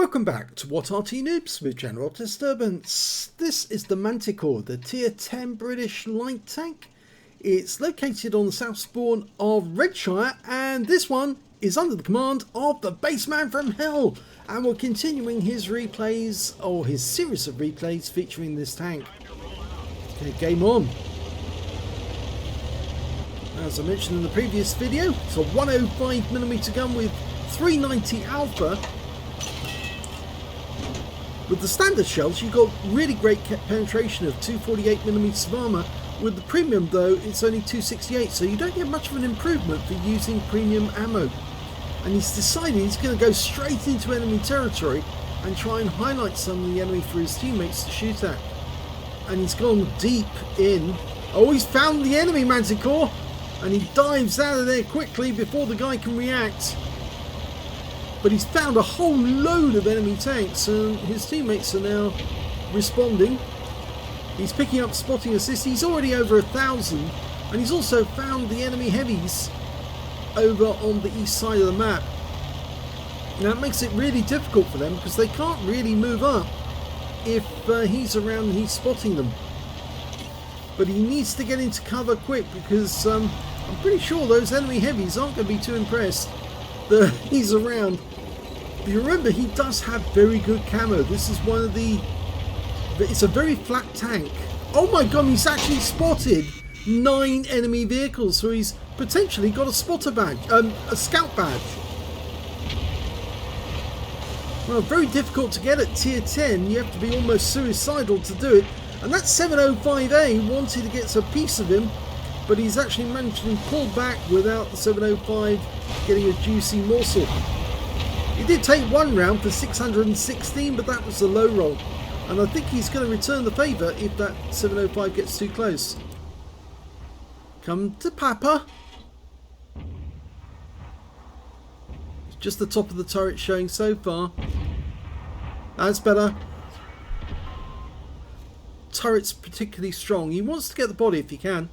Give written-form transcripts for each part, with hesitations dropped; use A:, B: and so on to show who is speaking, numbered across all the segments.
A: Welcome back to What Arty Noobs with General Disturbance. This is the Manticore, the Tier 10 British light tank. It's located on the south spawn of Redshire, and this one is under the command of the BassmanFromHell. And we're continuing his replays, or his series of replays featuring this tank. Okay, game on. As I mentioned in the previous video, it's a 105mm gun with 390 alpha. With the standard shells, you've got really great penetration of 248mm of armour. With the premium though, it's only 268, so you don't get much of an improvement for using premium ammo. And he's decided he's going to go straight into enemy territory and try and highlight some of the enemy for his teammates to shoot at. And he's gone deep in. Oh, he's found the enemy, Manticore! And he dives out of there quickly before the guy can react. But he's found a whole load of enemy tanks, and his teammates are now responding. He's picking up spotting assists. He's already over 1,000, and he's also found the enemy heavies over on the east side of the map. Now it makes it really difficult for them because they can't really move up if he's around and he's spotting them. But he needs to get into cover quick because I'm pretty sure those enemy heavies aren't going to be too impressed that he's around. But you remember, he does have very good camo. This is one of the... It's a very flat tank. Oh my god, he's actually spotted 9 enemy vehicles, so he's potentially got a spotter badge, a scout badge. Well, very difficult to get at tier 10. You have to be almost suicidal to do it. And that 705A wanted to get a piece of him, but he's actually managed to pull back without the 705 getting a juicy morsel. He did take one round for 616, but that was a low roll. And I think he's going to return the favour if that 705 gets too close. Come to Papa. It's just the top of the turret showing so far. That's better. Turret's particularly strong. He wants to get the body if he can.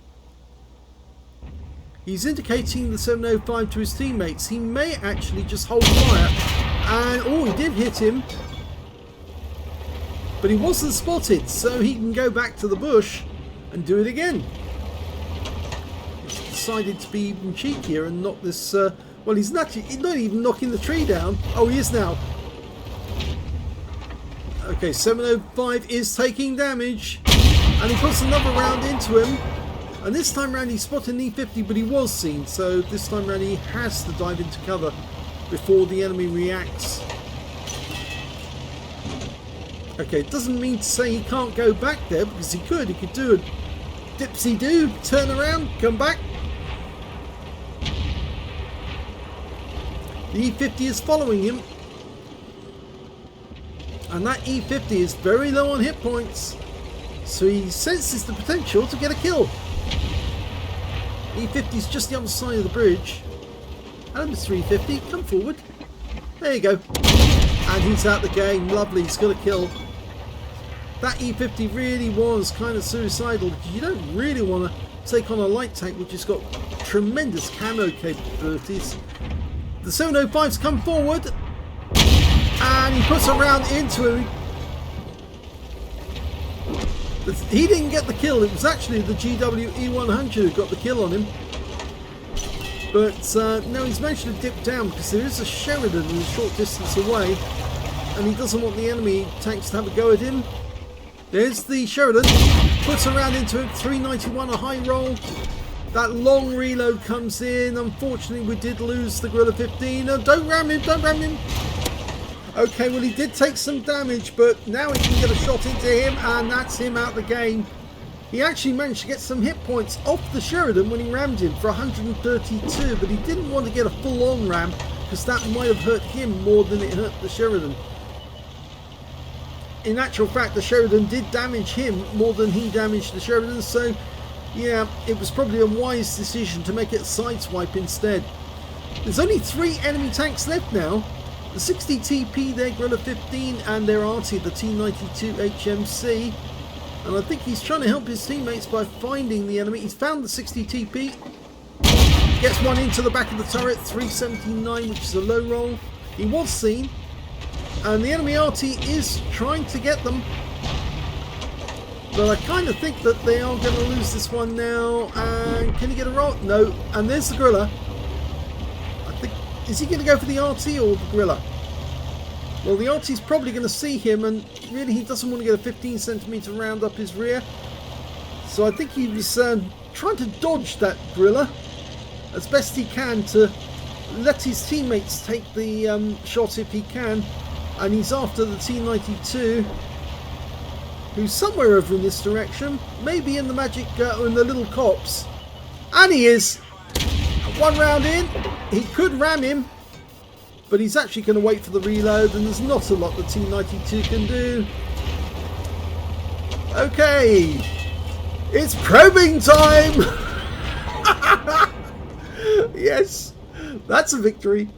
A: He's indicating the 705 to his teammates. He may actually just hold fire. And, oh, he did hit him. But he wasn't spotted, so he can go back to the bush and do it again. He's decided to be even cheekier and knock this... well, he's not even knocking the tree down. Oh, he is now. Okay, 705 is taking damage. And he puts another round into him. And this time round he spotted an E50, but he was seen, so this time round he has to dive into cover before the enemy reacts. Okay, it doesn't mean to say he can't go back there, because he could do a dipsy-do, turn around, come back. The E50 is following him, and that E50 is very low on hit points, so he senses the potential to get a kill. E50 is just the other side of the bridge. And Mr. E50, come forward. There you go. And he's out the game. Lovely, he's got a kill. That E50 really was kind of suicidal because you don't really want to take on a light tank which has got tremendous camo capabilities. The 705's come forward and he puts a round into him. He didn't get the kill, it was actually the GWE100 who got the kill on him. But now he's managed to dip down because there is a Sheridan a short distance away and he doesn't want the enemy tanks to have a go at him. There's the Sheridan, puts a round into it, 391, a high roll. That long reload comes in. Unfortunately we did lose the Gorilla 15. No, don't ram him, don't ram him. Okay, well he did take some damage, but now he can get a shot into him, and that's him out the game. He actually managed to get some hit points off the Sheridan when he rammed him for 132, but he didn't want to get a full-on ram because that might have hurt him more than it hurt the Sheridan. In actual fact, the Sheridan did damage him more than he damaged the Sheridan, so yeah, it was probably a wise decision to make it a sideswipe instead. There's only 3 enemy tanks left now. The 60 TP, their Gorilla 15, and their Arty, the T92 HMC. And I think he's trying to help his teammates by finding the enemy. He's found the 60 TP. Gets one into the back of the turret, 379, which is a low roll. He was seen. And the enemy Arty is trying to get them. But I kind of think that they are going to lose this one now. And can he get a roll? No. And there's the gorilla. I think, is he going to go for the Arty or the gorilla? Well, the Arty's probably going to see him, and really he doesn't want to get a 15 centimeter round up his rear. So I think he was trying to dodge that gorilla as best he can to let his teammates take the shot if he can. And he's after the T92, who's somewhere over in this direction, maybe in the magic in the little copse. And he is. One round in, he could ram him, but he's actually going to wait for the reload, and there's not a lot the T92 can do. Okay, it's probing time. Yes, that's a victory.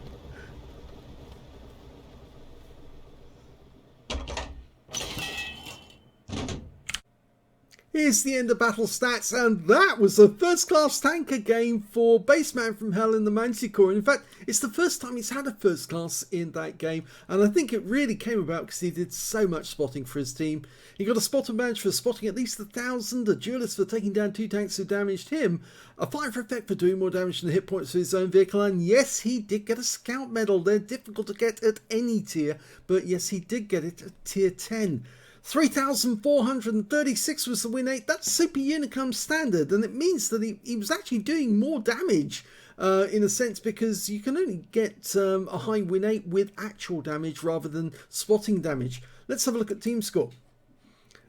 A: Here's the end of battle stats, and that was a first-class tanker game for BassmanFromHell in the Manticore. In fact, it's the first time he's had a first class in that game, and I think it really came about because he did so much spotting for his team. He got a spotter badge for spotting at least 1,000, a duelist for taking down 2 tanks who damaged him, a fighter effect for doing more damage than the hit points for his own vehicle, and yes, he did get a scout medal. They're difficult to get at any tier, but yes, he did get it at tier 10. 3,436 was the win rate. That's Super Unicum standard, and it means that he was actually doing more damage in a sense, because you can only get a high win rate with actual damage rather than spotting damage. Let's have a look at team score.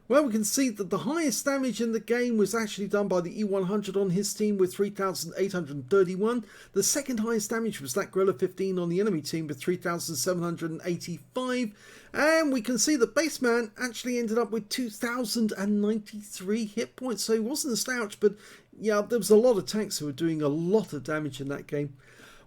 A: Well, we can see that the highest damage in the game was actually done by the E100 on his team with 3,831. The second highest damage was that Gorilla 15 on the enemy team with 3,785. And we can see that Bassman actually ended up with 2,093 hit points. So he wasn't a slouch, but yeah, there was a lot of tanks who were doing a lot of damage in that game.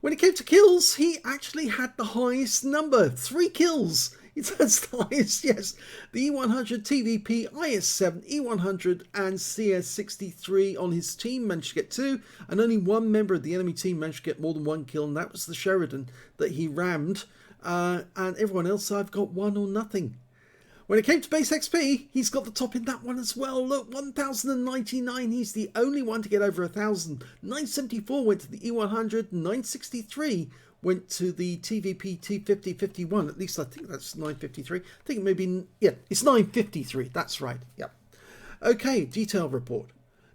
A: When it came to kills, he actually had the highest number, 3 kills. That's the highest, yes. The E100 TVP, IS7, E100 and CS63 on his team managed to get 2, and only one member of the enemy team managed to get more than 1 kill, and that was the Sheridan that he rammed. And everyone else, I've got 1 or nothing. When it came to base XP, he's got the top in that one as well. Look, 1,099. He's the only one to get over 1,000. 974 went to the E100. 963 went to the TVP T5051. At least I think that's 953. I think maybe, yeah, it's 953. That's right. Yep. Okay, detail report.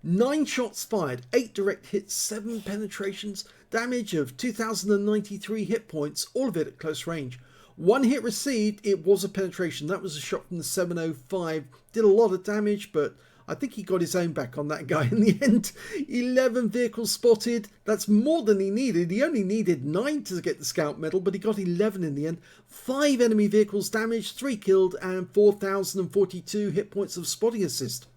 A: 9 shots fired, 8 direct hits, 7 penetrations, damage of 2,093 hit points, all of it at close range. 1 hit received, it was a penetration. That was a shot from the 705. Did a lot of damage, but I think he got his own back on that guy in the end. 11 vehicles spotted. That's more than he needed. He only needed 9 to get the scout medal, but he got 11 in the end. 5 enemy vehicles damaged, 3 killed, and 4,042 hit points of spotting assist.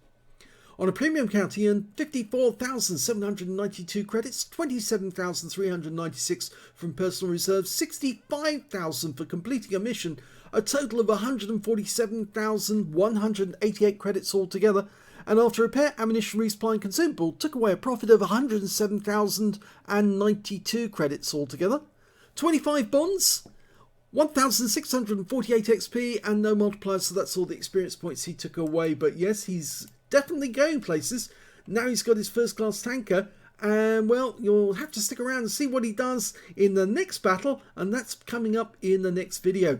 A: On a premium count, he earned 54,792 credits, 27,396 from personal reserves, 65,000 for completing a mission, a total of 147,188 credits altogether, and after repair, ammunition, resupply and consumable, took away a profit of 107,092 credits altogether. 25 bonds, 1,648 XP and no multipliers, so that's all the experience points he took away. But yes, he's definitely going places. Now he's got his first class tanker, and well, you'll have to stick around and see what he does in the next battle, and that's coming up in the next video.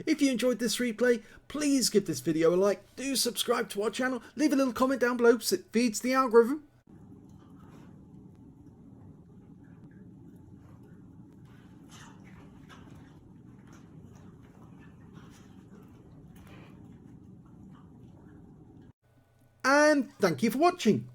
A: If you enjoyed this replay, please give this video a like, do subscribe to our channel, leave a little comment down below so it feeds the algorithm. And thank you for watching.